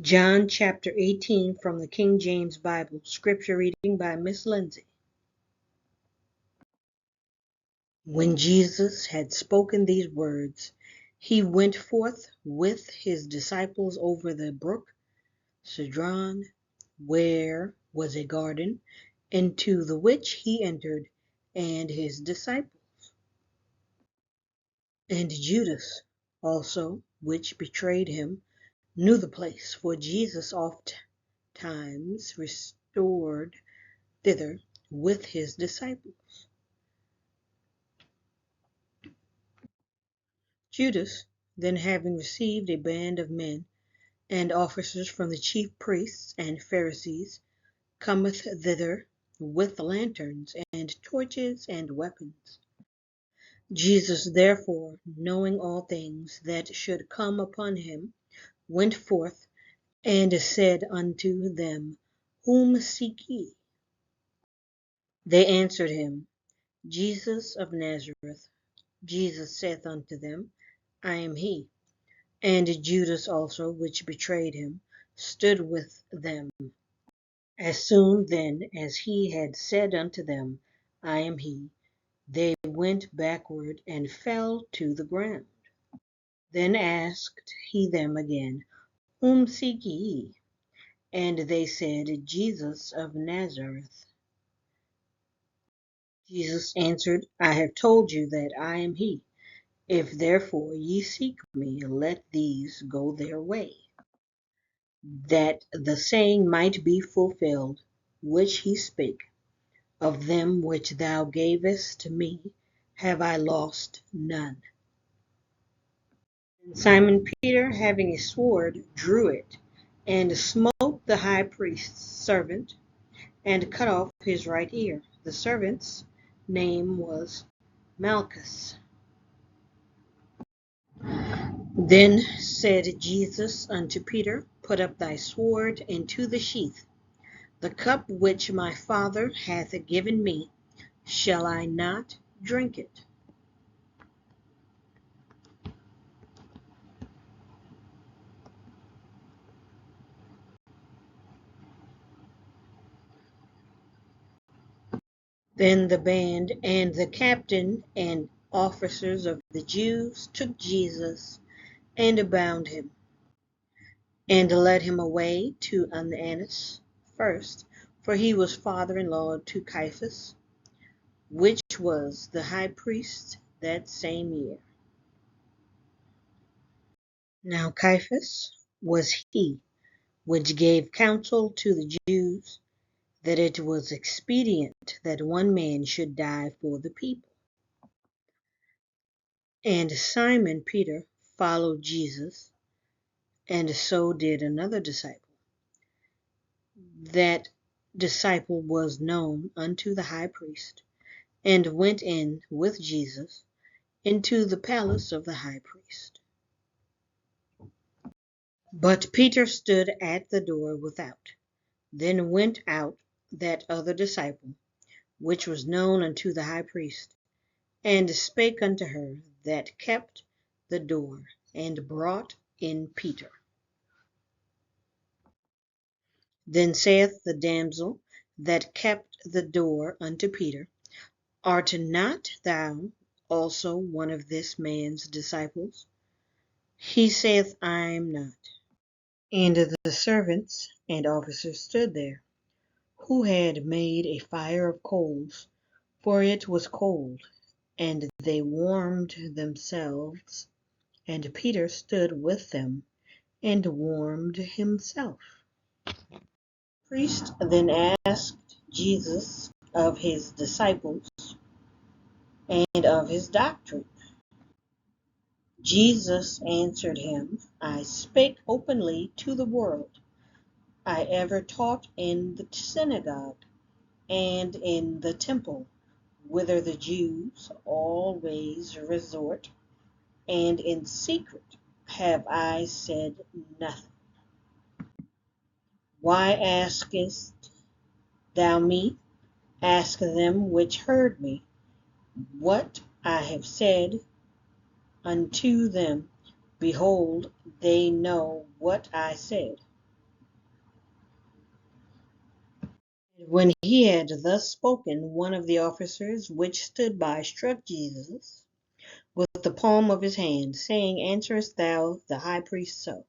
John chapter 18 from the King James Bible. Scripture reading by Miss Lindsay. When Jesus had spoken these words, he went forth with his disciples over the brook Cedron, where was a garden, into the which he entered, and his disciples. And Judas also, which betrayed him, knew the place, for Jesus oft times restored thither with his disciples. Judas, then having received a band of men and officers from the chief priests and Pharisees, cometh thither with lanterns and torches and weapons. Jesus therefore, knowing all things that should come upon him, went forth and said unto them, Whom seek ye? They answered him, Jesus of Nazareth. Jesus saith unto them, I am he. And Judas also, which betrayed him, stood with them. As soon then as he had said unto them, I am he, they went backward and fell to the ground. Then asked he them again, Whom seek ye? And they said, Jesus of Nazareth. Jesus answered, I have told you that I am he. If therefore ye seek me, let these go their way, that the saying might be fulfilled, which he spake, Of them which thou gavest me have I lost none. And Simon Peter, having a sword, drew it, and smote the high priest's servant, and cut off his right ear. The servant's name was Malchus. Then said Jesus unto Peter, Put up thy sword into the sheath. The cup which my Father hath given me, shall I not drink it? Then the band and the captain and officers of the Jews took Jesus and bound him, and led him away to Annas first, for he was father-in-law to Caiaphas, which was the high priest that same year. Now Caiaphas was he which gave counsel to the Jews that it was expedient that one man should die for the people. And Simon Peter followed Jesus, and so did another disciple. That disciple was known unto the high priest, and went in with Jesus into the palace of the high priest. But Peter stood at the door without. Then went out that other disciple, which was known unto the high priest, and spake unto her that kept the door, and brought in Peter. Then saith the damsel that kept the door unto Peter, Art not thou also one of this man's disciples? He saith, I am not. And the servants and officers stood there, who had made a fire of coals, for it was cold, and they warmed themselves, and Peter stood with them, and warmed himself. The priest then asked Jesus of his disciples and of his doctrine. Jesus answered him, I spake openly to the world. I ever taught in the synagogue and in the temple, whither the Jews always resort, and in secret have I said nothing. Why askest thou me? Ask them which heard me what I have said unto them. Behold, they know what I said. When he had thus spoken, one of the officers which stood by struck Jesus with the palm of his hand, saying, Answerest thou the high priest so?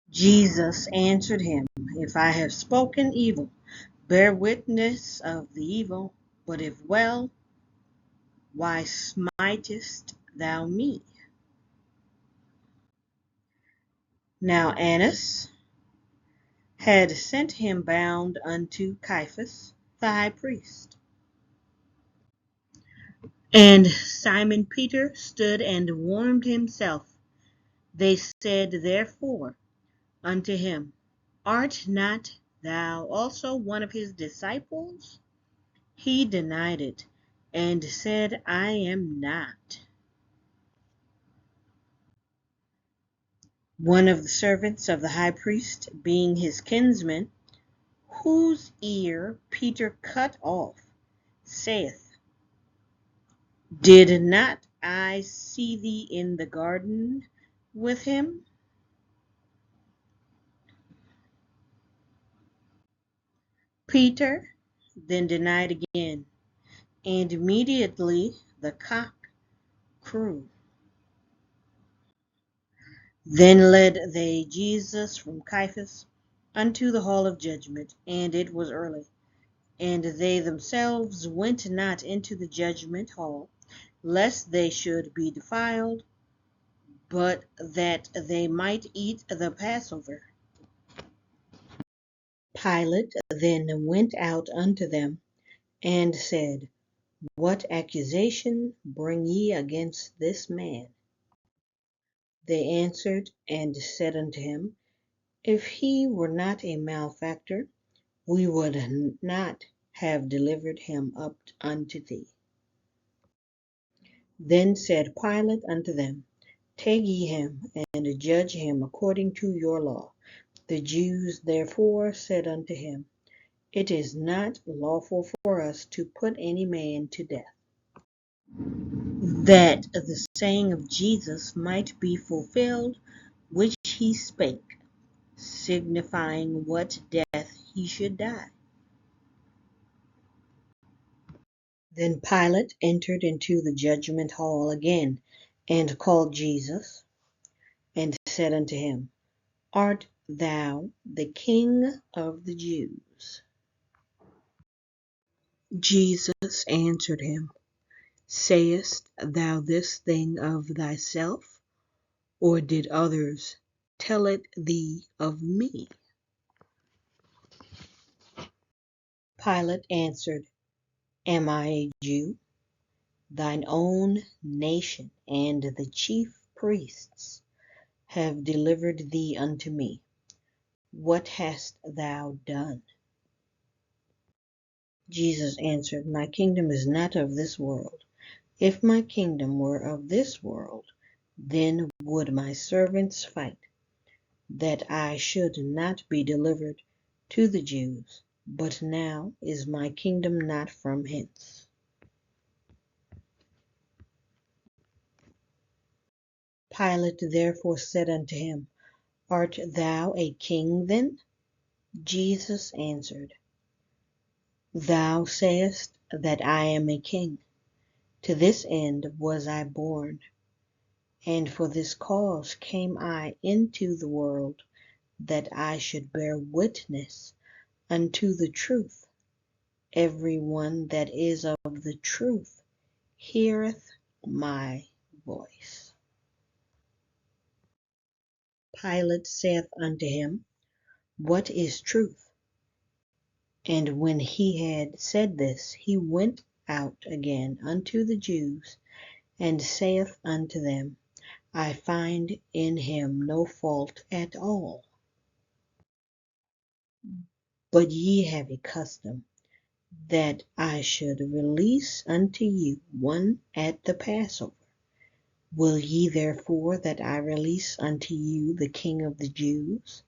Jesus answered him, If I have spoken evil, bear witness of the evil, but if well, why smitest thou me? Now Annas had sent him bound unto Caiaphas the high priest. And Simon Peter stood and warmed himself. They said therefore unto him, Art not thou also one of his disciples? He denied it, and said, I am not. One of the servants of the high priest, being his kinsman, whose ear Peter cut off, saith, Did not I see thee in the garden with him? Peter then denied again, and immediately the cock crew. Then led they Jesus from Caiaphas unto the hall of judgment, and it was early. And they themselves went not into the judgment hall, lest they should be defiled, but that they might eat the Passover. Pilate then went out unto them, and said, What accusation bring ye against this man? They answered and said unto him, If he were not a malefactor, we would not have delivered him up unto thee. Then said Pilate unto them, Take ye him, and judge him according to your law. The Jews therefore said unto him, It is not lawful for us to put any man to death, that the saying of Jesus might be fulfilled, which he spake, signifying what death he should die. Then Pilate entered into the judgment hall again, and called Jesus, and said unto him, Art thou the King of the Jews? Jesus answered him, Sayest thou this thing of thyself, or did others tell it thee of me? Pilate answered, Am I a Jew? Thine own nation and the chief priests have delivered thee unto me. What hast thou done? Jesus answered, My kingdom is not of this world. If my kingdom were of this world, then would my servants fight, that I should not be delivered to the Jews. But now is my kingdom not from hence. Pilate therefore said unto him, Art thou a king then? Jesus answered, Thou sayest that I am a king. To this end was I born, and for this cause came I into the world, that I should bear witness unto the truth. Every one that is of the truth heareth my voice. Pilate saith unto him, What is truth? And when he had said this, he went out again unto the Jews, and saith unto them, I find in him no fault at all. But ye have a custom, that I should release unto you one at the Passover. Will ye therefore that I release unto you the King of the Jews?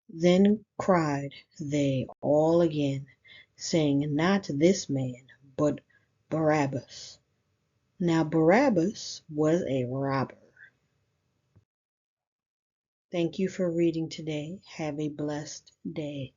Then cried they all again, saying, Not this man, but Barabbas. Now Barabbas was a robber. Thank you for reading today. Have a blessed day.